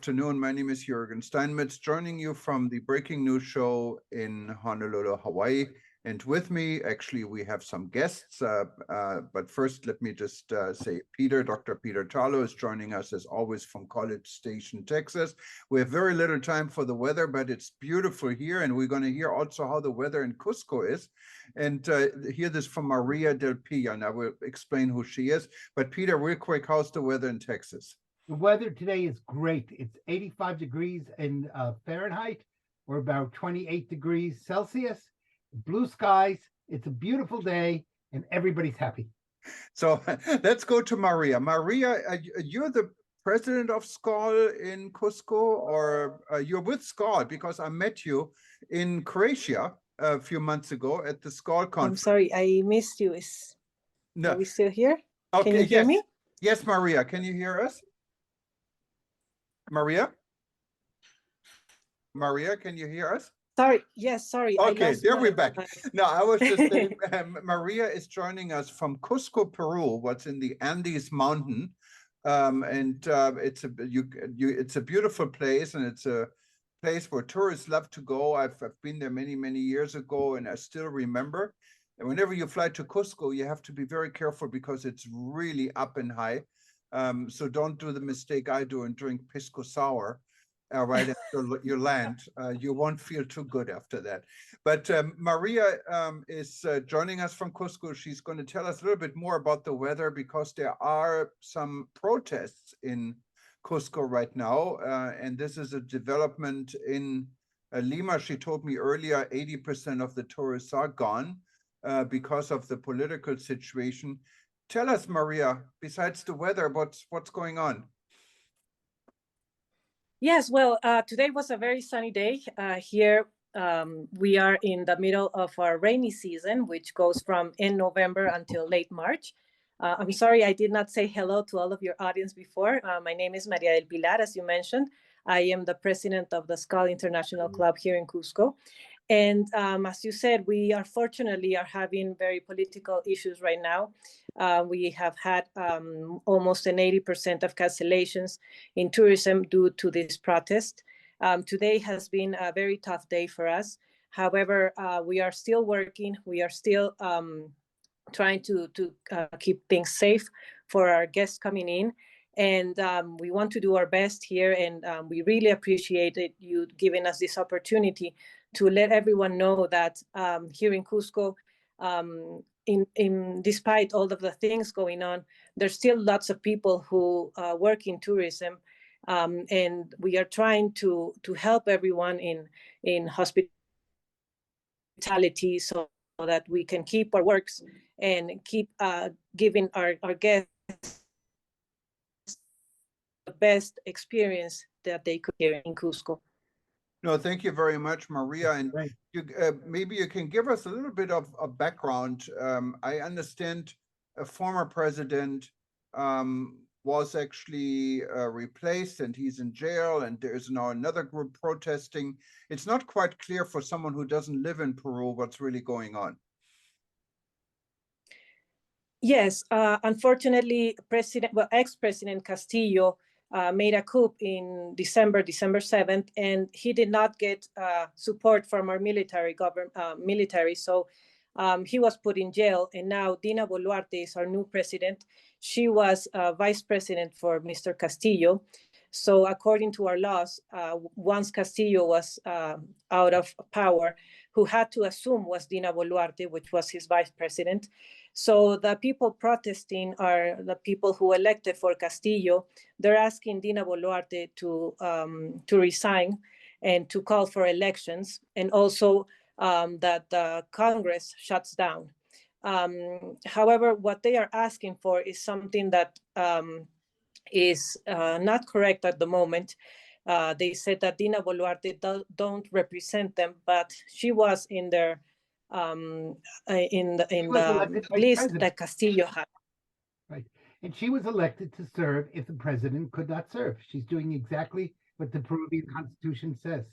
afternoon. My name is Juergen Steinmetz, joining you from the Breaking News Show in Honolulu, Hawaii. And with me, actually, we have some guests. But first, let me just say Dr. Peter Tarlow is joining us as always from College Station, Texas. We have very little time for the weather, but it's beautiful here. And we're going to hear also how the weather in Cusco is. And hear this from Maria Del Pilla. And I will explain who she is. But Peter, real quick, how's the weather in Texas? The weather today is great. It's 85 degrees in Fahrenheit, or about 28 degrees Celsius. Blue skies. It's a beautiful day, and everybody's happy. So let's go to Maria. Maria, you're the president of SKAL in Cusco, or you're with SKAL because I met you in Croatia a few months ago at the SKAL conference. I'm sorry, I missed you. Are we still here? Okay, can you hear me? Yes, Maria, can you hear us? Maria? Maria, can you hear us? Sorry, yes, sorry. Okay, there we're back. No, I was just saying, Maria is joining us from Cusco, Peru, what's in the Andes mountain. It's a beautiful place, and it's a place where tourists love to go. I've been there many, many years ago, and I still remember. And whenever you fly to Cusco, you have to be very careful because it's really up and high. So don't do the mistake I do and drink pisco sour right after you land. You won't feel too good after that. But Maria is joining us from Cusco. She's going to tell us a little bit more about the weather because there are some protests in Cusco right now. And this is a development in Lima. She told me earlier 80% of the tourists are gone because of the political situation. Tell us, Maria, besides the weather, what's going on? Yes, well, today was a very sunny day. Here we are in the middle of our rainy season, which goes from end November until late March. I'm sorry, I did not say hello to all of your audience before. My name is Maria del Pilar, as you mentioned. I am the president of the SKAL International Club here in Cusco. And as you said, we are fortunately having very political issues right now. We have had almost an 80% of cancellations in tourism due to this protest. Today has been a very tough day for us. However, we are still working. We are still trying to keep things safe for our guests coming in. And we want to do our best here. And we really appreciate you giving us this opportunity to let everyone know that here in Cusco, despite all of the things going on, there's still lots of people who work in tourism, and we are trying to help everyone in hospitality so that we can keep our works and keep giving our guests the best experience that they could here in Cusco. No, thank you very much, Maria. And maybe you can give us a little bit of a background. I understand a former president was actually replaced and he's in jail, and there's now another group protesting. It's not quite clear for someone who doesn't live in Peru what's really going on. Yes, unfortunately, ex-President Castillo made a coup in December 7th, and he did not get support from our military. So he was put in jail, and now Dina Boluarte is our new president. She was vice president for Mr. Castillo. So according to our laws, once Castillo was out of power, who had to assume was Dina Boluarte, which was his vice president. So the people protesting are the people who elected for Castillo. They're asking Dina Boluarte to resign and to call for elections, and also that the Congress shuts down. However, what they are asking for is something that is not correct at the moment. They said that Dina Boluarte don't represent them, but she was in their in the list that Castillo had. Right, and she was elected to serve if the president could not serve. She's doing exactly what the Peruvian Constitution says.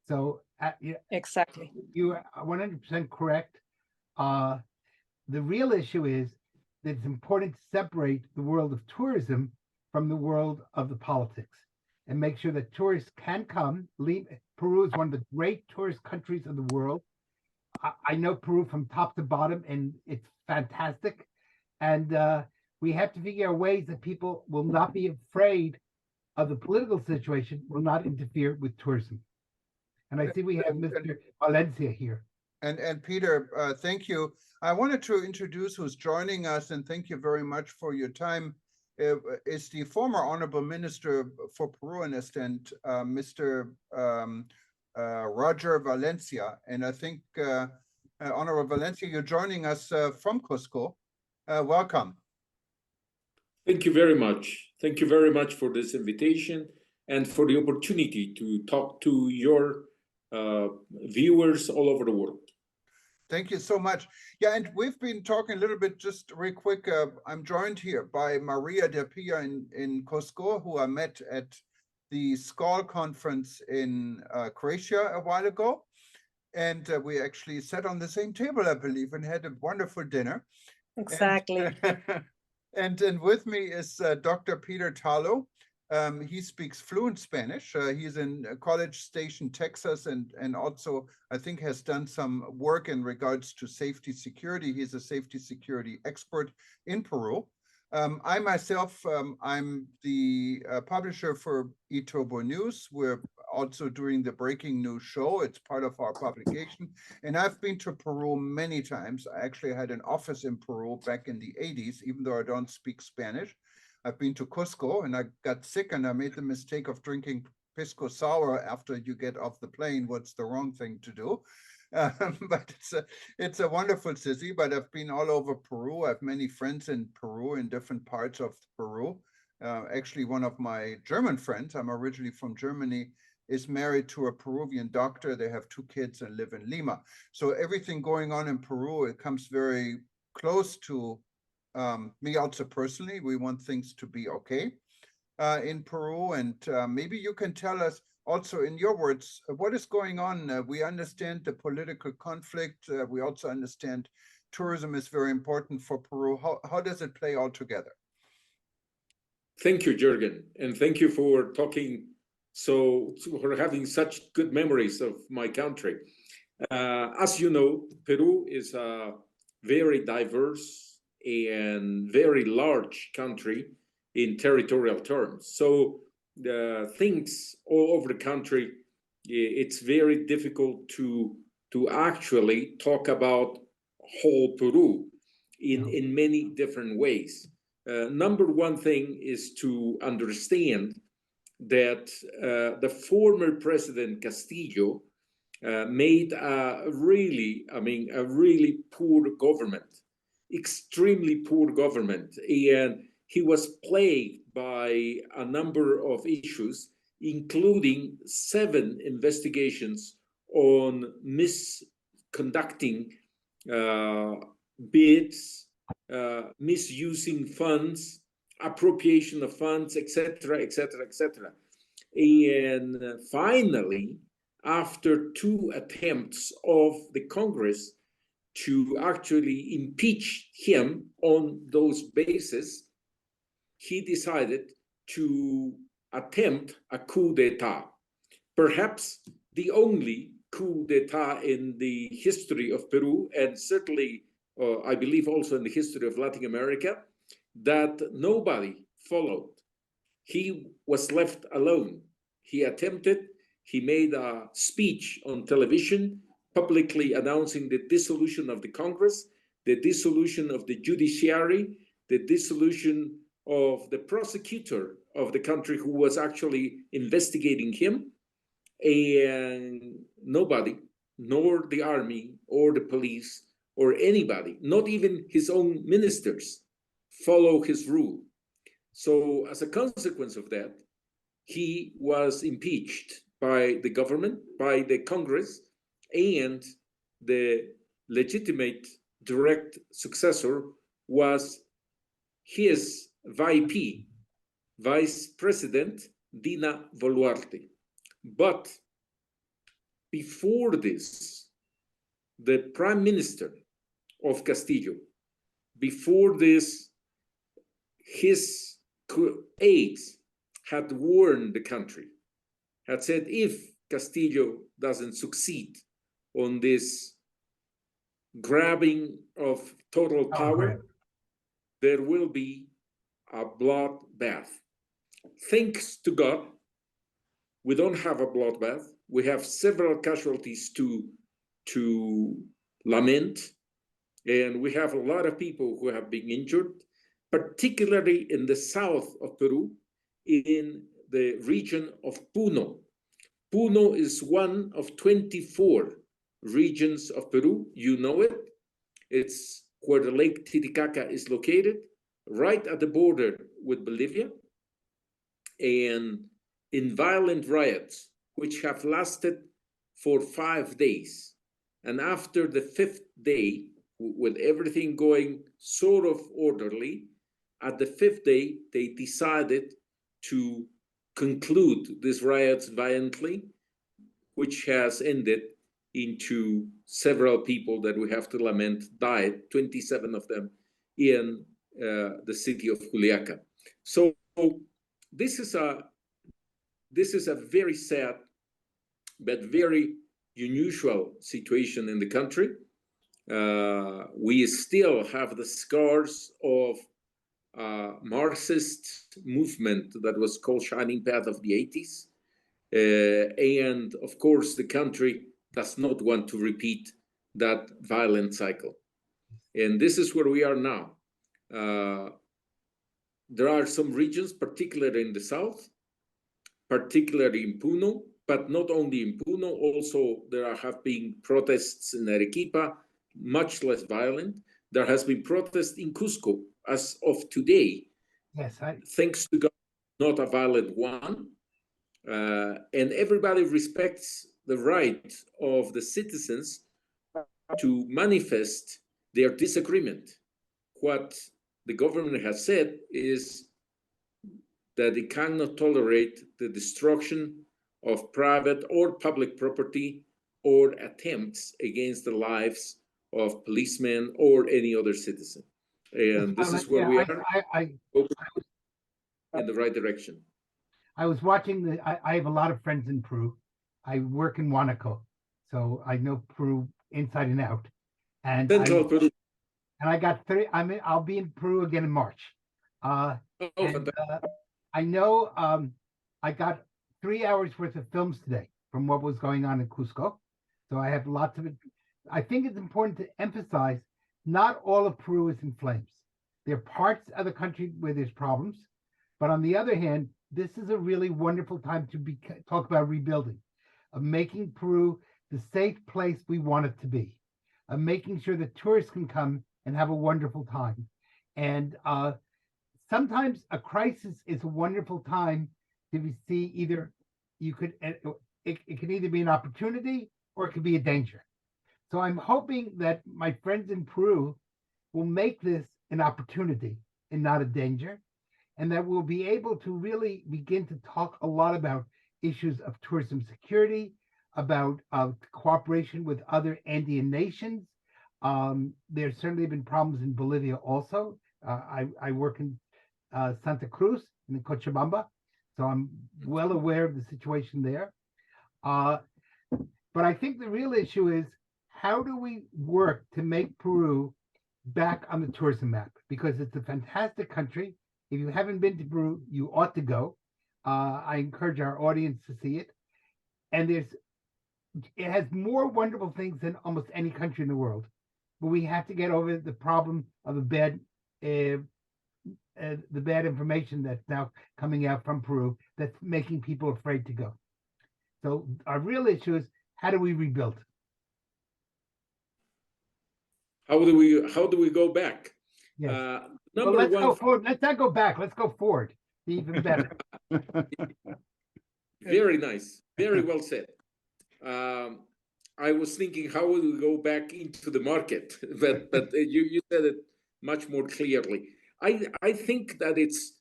So exactly, you are 100% correct. The real issue is that it's important to separate the world of tourism from the world of the politics. and make sure that tourists can come. Peru is one of the great tourist countries of the world. I know Peru from top to bottom, and it's fantastic. And we have to figure out ways that people will not be afraid of the political situation, will not interfere with tourism. And I see we have Mr. Valencia here. And Peter, thank you. I wanted to introduce who's joining us, and thank you very much for your time. Is the former Honorable Minister for Peru and Estent, Mr. Roger Valencia. And I think, Honorable Valencia, you're joining us from Cusco. Welcome. Thank you very much. Thank you very much for this invitation and for the opportunity to talk to your viewers all over the world. Thank you so much. Yeah, and we've been talking a little bit, just real quick. I'm joined here by Maria de Pia in Cusco, who I met at the SKAL conference in Croatia a while ago. And we actually sat on the same table, I believe, and had a wonderful dinner. Exactly. And then with me is Dr. Peter Tarlow. He speaks fluent Spanish. He's in College Station, Texas, and also, I think, has done some work in regards to safety security. He's a safety security expert in Peru. I myself, I'm the publisher for Itobo News. We're also doing the breaking news show. It's part of our publication. And I've been to Peru many times. I actually had an office in Peru back in the 80s, even though I don't speak Spanish. I've been to Cusco, and I got sick, and I made the mistake of drinking pisco sour after you get off the plane. What's the wrong thing to do? But it's a wonderful city. But I've been all over Peru. I have many friends in Peru, in different parts of Peru. Actually, one of my German friends, I'm originally from Germany, is married to a Peruvian doctor. They have 2 kids and live in Lima. So everything going on in Peru, it comes very close to me also personally. We want things to be okay in Peru. And maybe you can tell us also in your words, what is going on? We understand the political conflict. We also understand tourism is very important for Peru. How does it play all together? Thank you, Juergen. And thank you for for having such good memories of my country. As you know, Peru is a very diverse and very large country in territorial terms. So things all over the country, it's very difficult to actually talk about whole Peru in many different ways. Number one thing is to understand that the former President Castillo made a really poor government, extremely poor government. And he was plagued by a number of issues, including 7 investigations on misconducting bids, misusing funds, appropriation of funds, etc., etc., etc. And finally, after 2 attempts of the Congress to actually impeach him on those bases, he decided to attempt a coup d'etat, perhaps the only coup d'etat in the history of Peru, and certainly, I believe, also in the history of Latin America, that nobody followed. He was left alone. He attempted, he made a speech on television, publicly announcing the dissolution of the Congress, the dissolution of the judiciary, the dissolution of the prosecutor of the country who was actually investigating him. And nobody, nor the army or the police or anybody, not even his own ministers, follow his rule. So as a consequence of that, he was impeached by the government, by the Congress, and the legitimate direct successor was his VP, Vice President Dina Boluarte. But before this, the Prime Minister of Castillo, before this, his aides had warned the country, had said if Castillo doesn't succeed on this grabbing of total power, there will be a bloodbath. Thanks to God, we don't have a bloodbath. We have several casualties to lament, and we have a lot of people who have been injured, particularly in the south of Peru, in the region of Puno. Puno is one of 24 regions of Peru. You know it. It's where the Lake Titicaca is located, right at the border with Bolivia, and in violent riots, which have lasted for 5 days. And after the 5th day, with everything going sort of orderly, at the 5th day, they decided to conclude these riots violently, which has ended into several people that we have to lament died, 27 of them in the city of Juliaca. So this is a very sad but very unusual situation in the country. We still have the scars of Marxist movement that was called Shining Path of the 80s. And of course, the country does not want to repeat that violent cycle. And this is where we are now. There are some regions, particularly in the south, particularly in Puno, but not only in Puno, also there have been protests in Arequipa, much less violent. There has been protests in Cusco as of today. Yes, thanks to God, not a violent one. And everybody respects the right of the citizens to manifest their disagreement. What the government has said is that it cannot tolerate the destruction of private or public property or attempts against the lives of policemen or any other citizen. And this is where we are in the right direction. I was watching I have a lot of friends in Peru. I work in Huánuco, so I know Peru inside and out. And Central Peru. And I got I'll be in Peru again in March. I know I got 3 hours worth of films today from what was going on in Cusco. So I have lots of it. I think it's important to emphasize not all of Peru is in flames. There are parts of the country where there's problems. But on the other hand, this is a really wonderful time to talk about rebuilding, of making Peru the safe place we want it to be, of making sure that tourists can come and have a wonderful time. And sometimes a crisis is a wonderful time to see either it can either be an opportunity or it could be a danger. So I'm hoping that my friends in Peru will make this an opportunity and not a danger, and that we'll be able to really begin to talk a lot about issues of tourism security, about cooperation with other Andean nations. There's certainly been problems in Bolivia also. I work in Santa Cruz in Cochabamba, so I'm well aware of the situation there. But I think the real issue is, how do we work to make Peru back on the tourism map? Because it's a fantastic country. If you haven't been to Peru, you ought to go. I encourage our audience to see it. And it has more wonderful things than almost any country in the world. But we have to get over the problem of the bad information that's now coming out from Peru that's making people afraid to go. So our real issue is, how do we rebuild? How do we go back? Yes. Let's go forward. Let's not go back. Let's go forward. Even better. Very nice. Very well said. I was thinking, how would we go back into the market? But you said it much more clearly. I think that it's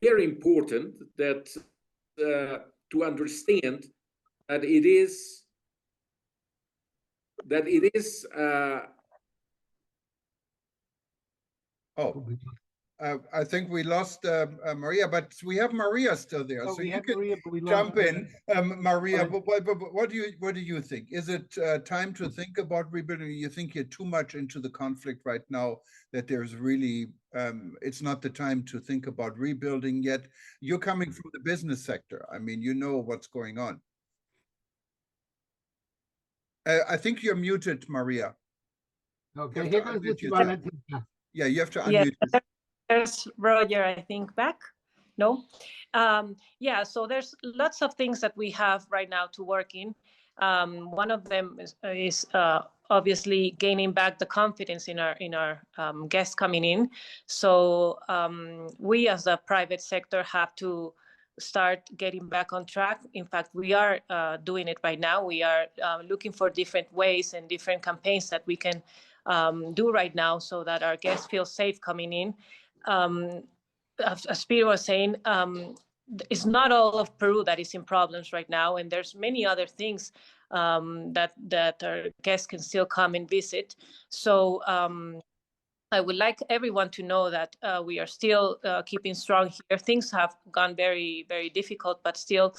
very important that to understand that it is I think we lost Maria, but we have Maria still there, Oh, so we you have can Maria, but we jump lost in, Maria. but- But what do you think? Is it time to think about rebuilding? You think you're too much into the conflict right now, that there's really it's not the time to think about rebuilding yet? You're coming from the business sector. I mean, you know what's going on. I think you're muted, Maria. Okay, have here to goes unmute the yourself. Yeah, you have to Yeah, unmute yourself. there's Roger, I think, back. No? Yeah, so there's lots of things that we have right now to work in. One of them is obviously gaining back the confidence in our guests coming in. So we as the private sector have to start getting back on track. In fact, we are doing it right now. We are looking for different ways and different campaigns that we can do right now so that our guests feel safe coming in. As Peter was saying, it's not all of Peru that is in problems right now, and there's many other things that our guests can still come and visit. So I would like everyone to know that we are still keeping strong here. Things have gone very, very difficult, but still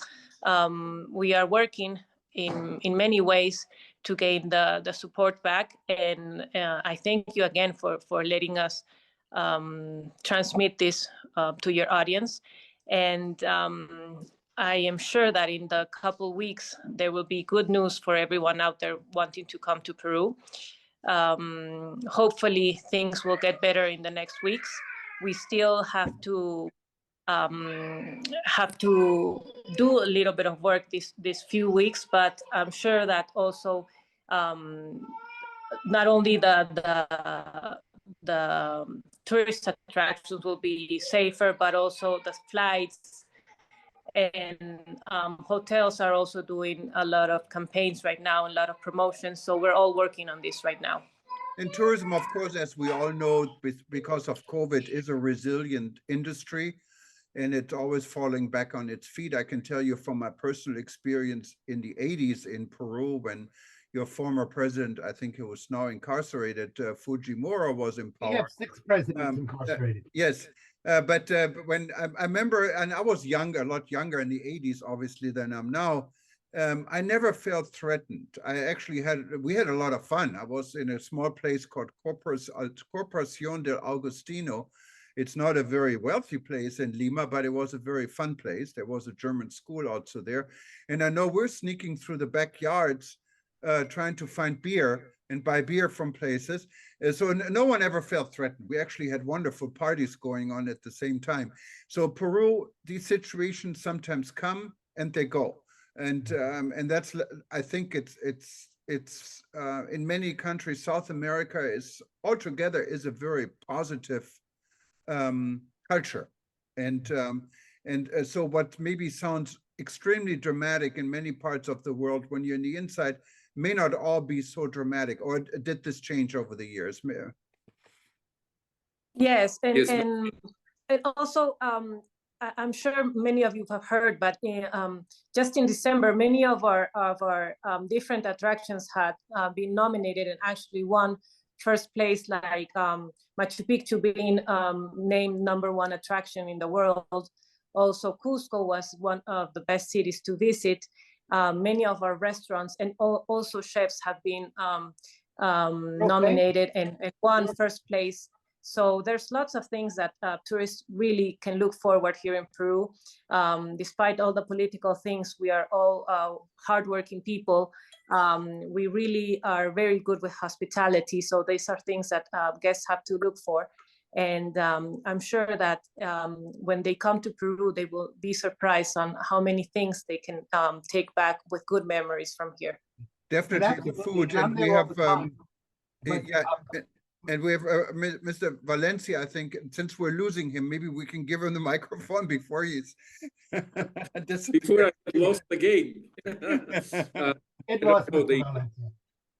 we are working in many ways to gain the support back. And I thank you again for letting us transmit this to your audience. And I am sure that in the couple weeks, there will be good news for everyone out there wanting to come to Peru. Hopefully things will get better in the next weeks. We still have to do a little bit of work these few weeks, but I'm sure that also not only the tourist attractions will be safer, but also the flights and hotels are also doing a lot of campaigns right now, a lot of promotions. So we're all working on this right now. And tourism, of course, as we all know, because of COVID, is a resilient industry, and it's always falling back on its feet. I can tell you from my personal experience in the 80s in Peru, when your former president, I think he was now incarcerated, Fujimori, was in power. We have 6 presidents incarcerated. Yes. But when I remember, and I was younger, a lot younger in the 80s, obviously, than I'm now, I never felt threatened. We had a lot of fun. I was in a small place called Corporación del Augustino. It's not a very wealthy place in Lima, but it was a very fun place. There was a German school also there. And I know we're sneaking through the backyards, trying to find beer and buy beer from places. So no one ever felt threatened. We actually had wonderful parties going on at the same time. So Peru, these situations sometimes come and they go. And that's, I think it's in many countries, South America is altogether is a very positive culture. And so what maybe sounds extremely dramatic in many parts of the world, when you're in the inside, may not all be so dramatic. Or did this change over the years? Yes, Yes, and also I'm sure many of you have heard, but just in December, many of our different attractions had been nominated and actually won first place, like Machu Picchu being named #1 attraction in the world. Also, Cusco was one of the best cities to visit. Many of our restaurants and also chefs have been nominated and won first place. So there's lots of things that tourists really can look forward here in Peru. Despite all the political things, we are all hardworking people. We really are very good with hospitality. So these are things that guests have to look for. And I'm sure that when they come to Peru, they will be surprised on how many things they can take back with good memories from here. Definitely the food. And we have, and we have Mr. Valencia, I think, since we're losing him, maybe we can give him the microphone before he's before I lost the game. It lost Valencia.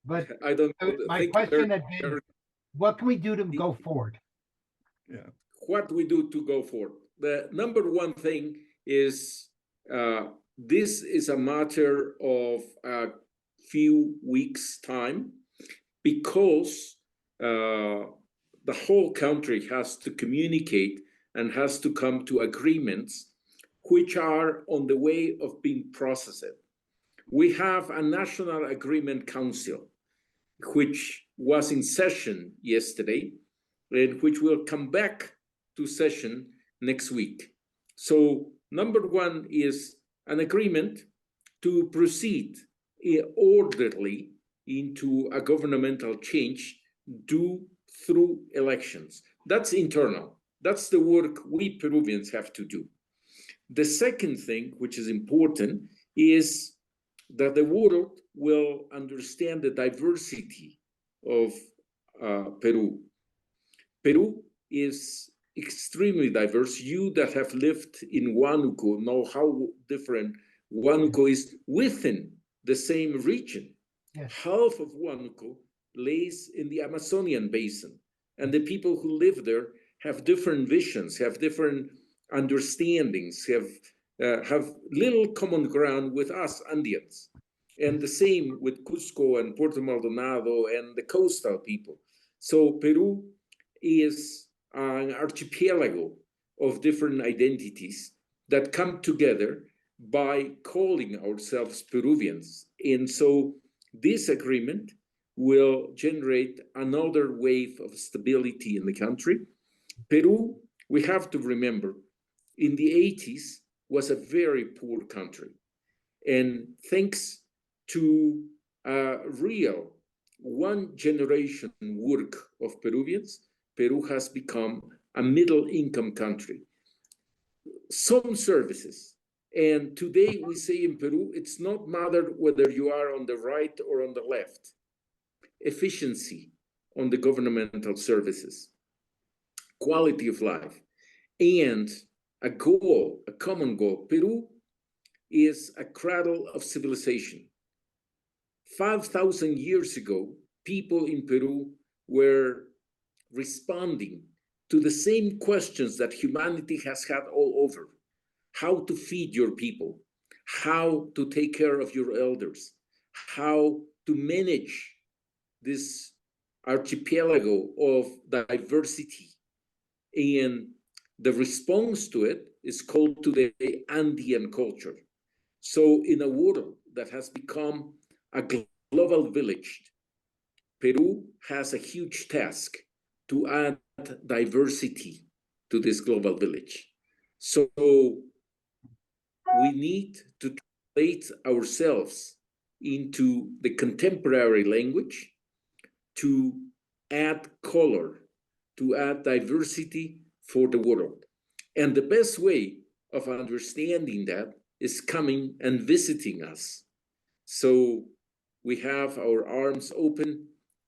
But I don't know. My question had been, what can we do to go forward? Yeah. What we do to go forward? The #1 thing is this is a matter of a few weeks' time, because the whole country has to communicate and has to come to agreements which are on the way of being processed. We have a National Agreement Council, which was in session yesterday, and which will come back to session next week. So number one is an agreement to proceed orderly into a governmental change due through elections. That's internal. That's the work we Peruvians have to do. The second thing, which is important, is that the world will understand the diversity of Peru. Peru is extremely diverse. You that have lived in Huánuco know how different Huánuco is within the same region. Yes. Half of Huánuco lays in the Amazonian basin, and the people who live there have different visions, have different understandings, have little common ground with us Andeans. And the same with Cusco and Puerto Maldonado and the coastal people. So Peru is an archipelago of different identities that come together by calling ourselves Peruvians. And so this agreement will generate another wave of stability in the country. Peru, we have to remember, in the 80s was a very poor country. And thanks to a real one generation work of Peruvians, Peru has become a middle income country. Some services, and today we say in Peru, it's not matter whether you are on the right or on the left. Efficiency on the governmental services, quality of life, and a goal, a common goal. Peru is a cradle of civilization. 5,000 years ago, people in Peru were responding to the same questions that humanity has had all over. How to feed your people, how to take care of your elders, how to manage this archipelago of diversity. And the response to it is called today Andean culture. So in a world that has become a global village, Peru has a huge task to add diversity to this global village. So we need to translate ourselves into the contemporary language to add color, to add diversity for the world. And the best way of understanding that is coming and visiting us. So we have our arms open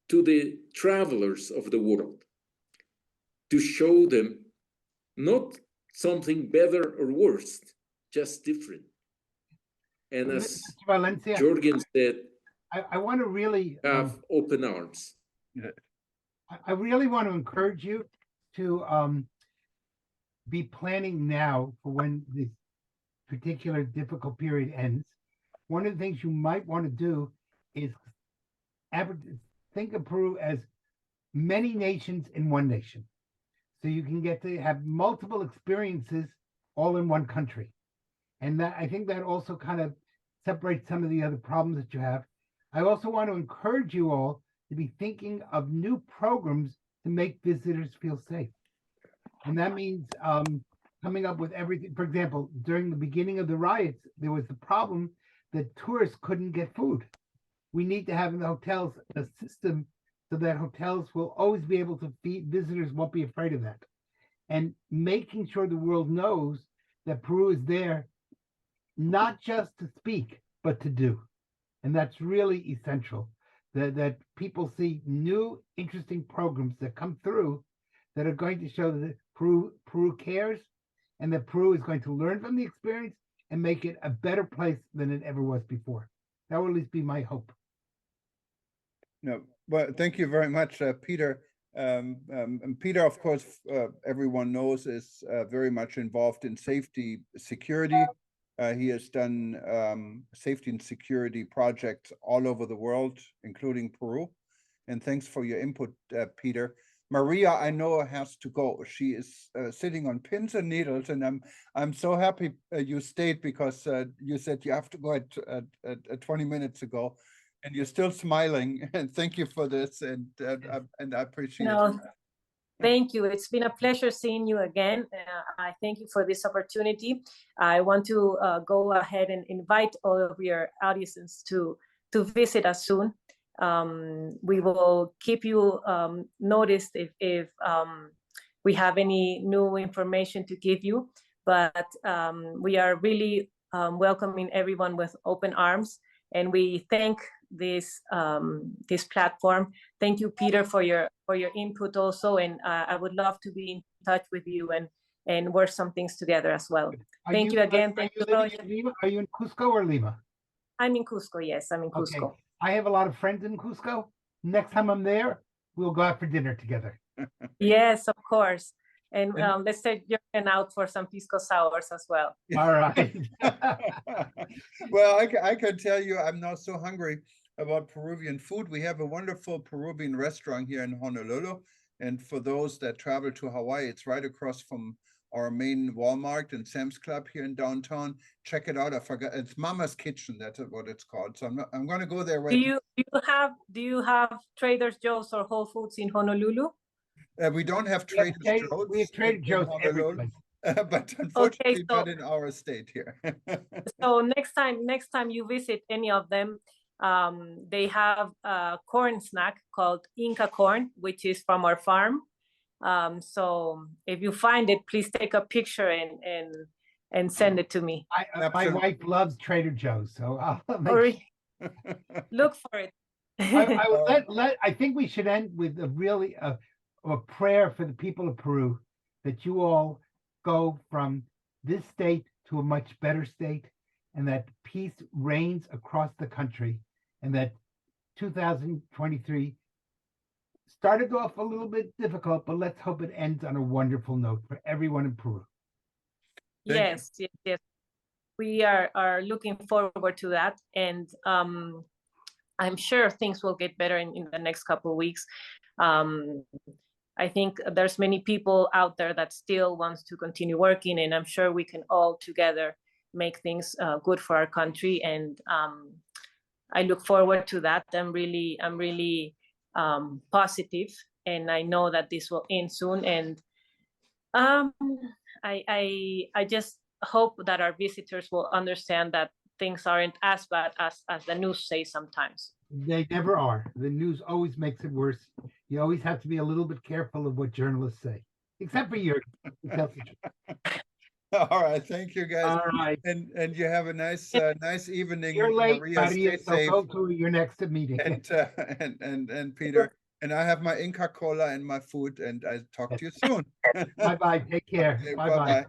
to the travelers of the world to show them not something better or worse, just different. And as Valencia, Juergen said, I want to really have open arms. I really want to encourage you to be planning now for when this particular difficult period ends. One of the things you might want to do is think of Peru as many nations in one nation. So you can get to have multiple experiences all in one country. And that, I think that also kind of separates some of the other problems that you have. I also want to encourage you all to be thinking of new programs to make visitors feel safe. And that means coming up with everything. For example, during the beginning of the riots, there was the problem that tourists couldn't get food. We need to have in the hotels a system so that hotels will always be able to feed visitors, won't be afraid of that. And making sure the world knows that Peru is there, not just to speak, but to do. And that's really essential, that people see new, interesting programs that come through that are going to show that Peru cares and that Peru is going to learn from the experience and make it a better place than it ever was before. That will at least be my hope. No, well, thank you very much, Peter. And Peter, of course, everyone knows, is very much involved in safety, security. He has done safety and security projects all over the world, including Peru. And thanks for your input, Peter. Maria, I know, has to go. She is sitting on pins and needles, and I'm so happy you stayed, because you said you have to go at 20 minutes ago, and you're still smiling. And thank you for this, and I appreciate it. No, thank you. It's been a pleasure seeing you again. I thank you for this opportunity. I want to go ahead and invite all of your audiences to visit us soon. We will keep you noticed if we have any new information to give you, but we are really welcoming everyone with open arms, and we thank this platform. Thank you, Peter, for your input also, and I would love to be in touch with you and work some things together as well. Thank you again. Thank you. Are you in Cusco or Lima? I'm in Cusco. Yes, I'm in Cusco. Okay. I have a lot of friends in Cusco. Next time I'm there, we'll go out for dinner together. Yes, of course. And let's take Juergen out for some pisco sours as well. All right. Well, I can tell you, I'm now so hungry about Peruvian food. We have a wonderful Peruvian restaurant here in Honolulu. And for those that travel to Hawaii, it's right across from our main Walmart and Sam's Club here in downtown. Check it out. I forgot, it's Mama's Kitchen. That's what it's called. So I'm going to go there right now. Do you have Trader Joe's or Whole Foods in Honolulu? We don't have Trader Joe's. We have Trader Joe's every place. But unfortunately, Okay, so, not in our state here. So next time you visit any of them, they have a corn snack called Inca corn, which is from our farm. So if you find it, please take a picture and send it to me. My wife loves Trader Joe's, so I'll make sure. Look for it. I think we should end with a prayer for the people of Peru, that you all go from this state to a much better state, and that peace reigns across the country, and that 2023 started off a little bit difficult, but let's hope it ends on a wonderful note for everyone in Peru. Yes. We are looking forward to that, and I'm sure things will get better in the next couple of weeks. I think there's many people out there that still wants to continue working, and I'm sure we can all together make things good for our country. And I look forward to that. I'm really positive, and I know that this will end soon. And I just hope that our visitors will understand that things aren't as bad as the news says sometimes. They never are. The news always makes it worse. You always have to be a little bit careful of what journalists say, except for Juergen. All right, thank you, guys. All right, and you have a nice evening. you're late, Maria, Maria, stay so safe. go to your next meeting. And Peter, and I have my Inca Cola and my food, and I talk to you soon. Bye-bye. Take care. Okay, Bye-bye. bye-bye.